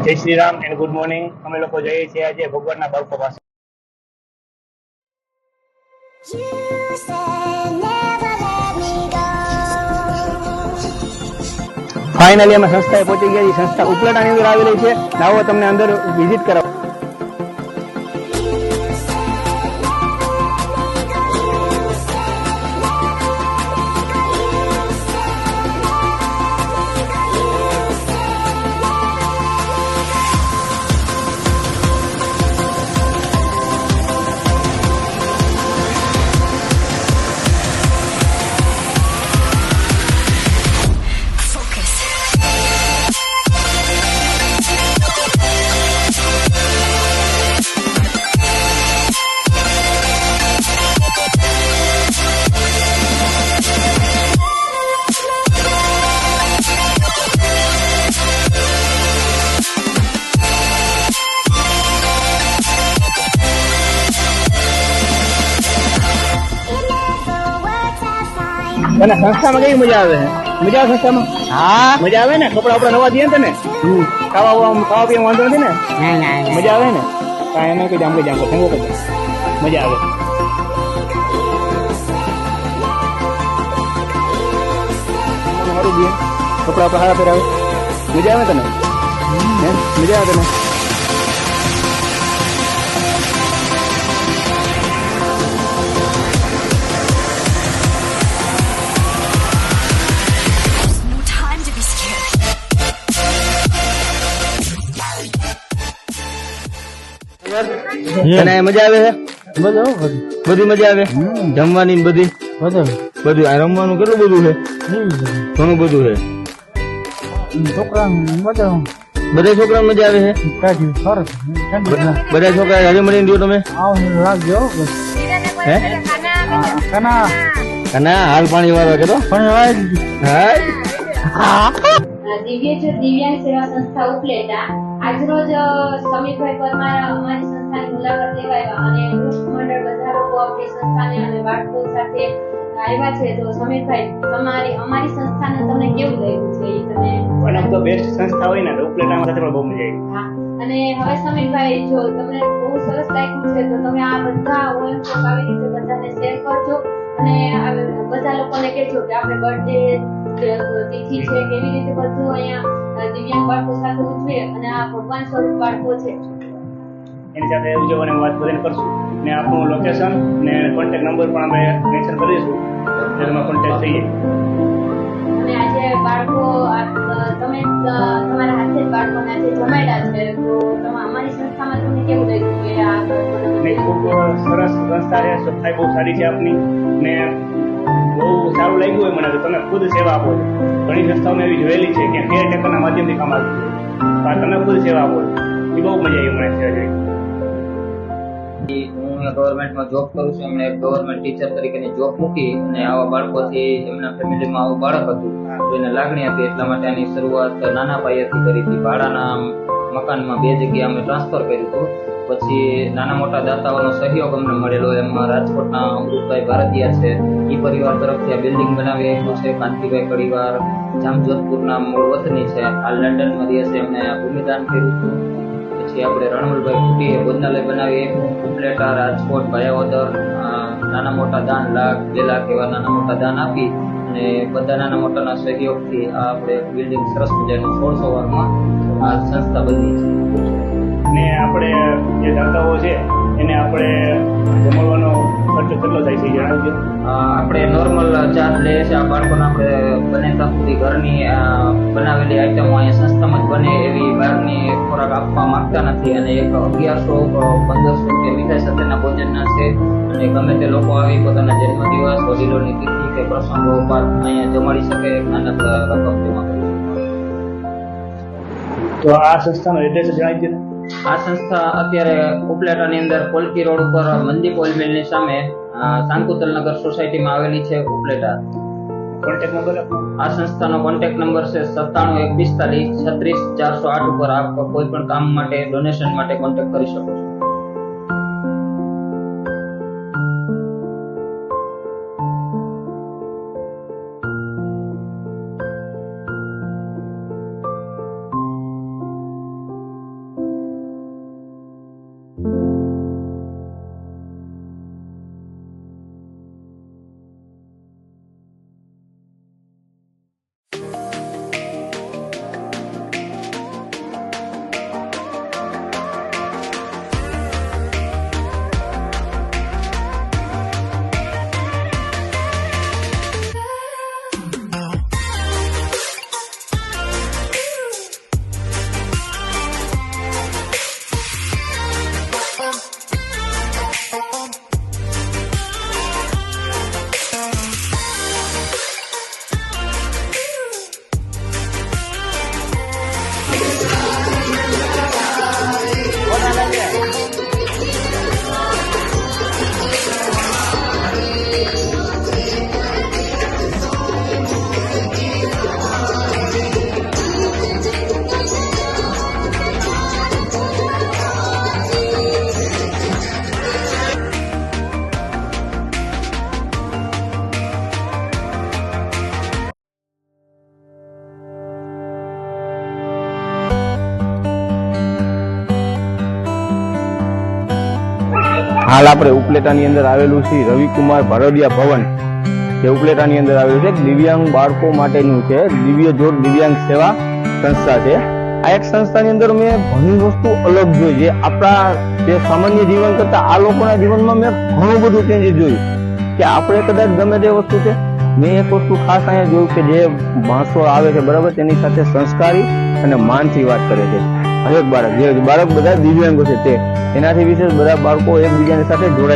જય Shri Ram and good morning. અમે લોકો જઈએ છીએ આજે ભગવાનના બાળકો પાસે. ફાઇનલી અમે સંસ્થાએ પહોંચી ગયા. સંસ્થા ઉપલેટાની અંદર આવેલી છે. આવો તમને અંદર વિઝિટ કરાવો. અને સંસ્થામાં કેવી મજા આવે છે? મજા આવે સંસ્થામાં? હા મજા આવે ને. કપડા વપડા નવા દે ને. ખાવા પીવા વાંધો નથી ને? મજા આવે ને? કાંઈ એને કઈ જામ સંગો કરજો. મજા આવે. સારું બેન, કપડા સારા પહેરાવે. મજા આવે તને? મજા આવે તને? તને મજા આવે છે? બધી મજા આવે. જમવાની બધી બધું રમવાનું કેટલું બધું છે? ઘણું બધું છે. બધા છોકરા મજા આવે છે. બધા છોકરા હળી મળીને દો તમે. કના હાલ પાણી વાળો કે તો દિવ્યાંગ સેવા સંસ્થા ઉપલેટા આજરોજ સમીરભાઈ પરમાર અમારી સંસ્થાની મુલાકાત લેવા આવ્યા અને વૃક્ષ મંડળ બધા લોકો આપણી સંસ્થાને અને બાળકો સાથે આવ્યા છે. તો સમીરભાઈ, અમારી સંસ્થાને તમને કેવું લાગ્યું છે? એ તમે વન ઓફ ધ બેસ્ટ સંસ્થા હોય ને તો ઉપલેટામાં સાથે પણ બહુ મજા આવી. હા, અને હવે સમીરભાઈ, જો તમને બહુ સરસ લાગ્યું છે તો તમે આ બધા ઓએમ આવી રીતે બધાને શેર કરજો અને બધા લોકોને કહેજો કે આપણે બર્થડે તિથિ છે કેવી રીતે બધું અહીંયા દિવ્યાંગ બાળકો સાથે ઉજવે અને આ ભગવાન સ્વરૂપ બાળકો છે એની સાથે ઉજવવાની વાત બધાને કરશું. ને આપણું લોકેશન ને કોન્ટેક્ટ નંબર પણ અમે મેન્શન કરીશું. જેમાં કોન્ટેક્ટ થઈએ. અને આજે બાળકો તમે તમારા હાથે જ બાળકોને આજે જમાડ્યા છે તો અમારી સંસ્થામાં તમને કેવું લાગ્યું કે આ ખૂબ સરસ સંસ્થા છે. સફાઈ બહુ સારી છે આપની ને બહુ સારું લાગ્યું હોય મને. તમે ખુદ સેવા આપો છો. ઘણી સંસ્થાઓમાં એવી જોયેલી છે કે કેરટેકરના માધ્યમથી કામ આવ્યું છે. તમે ખુદ સેવા આપો છો. એ બહુ મજા આવી મને સેવા જોઈ. હું ગવર્મેન્ટમાં જોબ કરું છું. એમણે ગવર્મેન્ટ ટીચર તરીકેની જોબ મૂકી અને આવા બાળકોથી એમના ફેમિલીમાં આવું બાળક હતું તો એને લાગણી હતી. એટલા માટે આની શરૂઆત નાના પાયેથી કરી હતી. ભાડાના મકાનમાં 2 જગ્યાએ અમે ટ્રાન્સફર કર્યું હતું. પછી નાના મોટા દાતાઓનો સહયોગ અમને મળેલો. એમાં રાજકોટના અમૃતભાઈ ભારતીયા છે, એ પરિવાર તરફથી આ બિલ્ડિંગ બનાવી આપ્યું છે. કાંતિભાઈ પરિવાર જામજોધપુરના મૂળ વતની છે, હાલ લંડનમાં રહે છે, એમને ભૂમિદાન કર્યું હતું. પછી આપણે રણમલભાઈ ફૂટીએ ભોજનાલય બનાવી આપ્યું. ઉપલેટા, રાજકોટ, ભાયાવદર નાના મોટા દાન 1,00,000, 2 લાખ એવા નાના મોટા દાન આપી અને બધા નાના મોટાના સહયોગથી આ આપણે બિલ્ડિંગ સરસ મજાની 1600 વારમાં આ સંસ્થા બની છે. ને આપણે જે દાતાઓ છે એને આપણે જમાડવાનો ખર્ચો કેટલો થાય છે જણાવજો. આપણે નોર્મલ ચાર્જ લઈએ છીએ. આ બાળકોને આપણે બને ત્યાં સુધી ઘરની બનાવેલી આઈટમો અહીંયા સંસ્થામાં જ બને એવી બહારની ખોરાક આપવા માંગતા નથી. અને એક 1100-1500 કે મીઠાઈ સાથેના ભોજનના છે. અને ગમે તે લોકો આવી પોતાના જન્મદિવસ, વડીલોની તિથિ કે પ્રસંગો ઉપર અહીંયા જમાડી શકે નાના રકમ જમા કરી શકે. તો આ સંસ્થાનો એડ્રેસ જણાવી દો. આ સંસ્થા અત્યારે ઉપલેટાની અંદર પોલકી રોડ ઉપર મંદીપ ઓઇલ મિલની સામે સાંકુતલનગર સોસાયટીમાં આવેલી છે ઉપલેટા. કોન્ટેક્ટ નંબર આ સંસ્થાનો કોન્ટેક્ટ નંબર છે 97 145 36 408 ઉપર આપ કોઈ પણ કામ માટે ડોનેશન માટે કોન્ટેક્ટ કરી શકો છો. હાલ આપણે ઉપલેટાની અંદર આવેલું છે રવિકુમાર ભરડિયા ભવન, જે ઉપલેટાની અંદર આવેલું છે. દિવ્યાંગ બાળકો માટેનું છે દિવ્ય જ્યોત દિવ્યાંગ સેવા સંસ્થા છે. આ એક સંસ્થાની અંદર મેં ઘણી વસ્તુ અલગ જોઈ, જે આપણા જે સામાન્ય જીવન કરતા આ લોકોના જીવનમાં મેં ઘણું બધું ચેન્જીસ જોયું. કે આપણે કદાચ ગમે તે વસ્તુ છે, મેં એક વસ્તુ ખાસ અહીંયા જોયું કે જે માણસો આવે છે બરાબર, તેની સાથે સંસ્કારી અને માનથી વાત કરે છે. હરેક બાળક, જે બાળક બધા દિવ્યાંગો છે તે, એનાથી વિશેષ બધા બાળકો એકબીજાની સાથે જોડાય.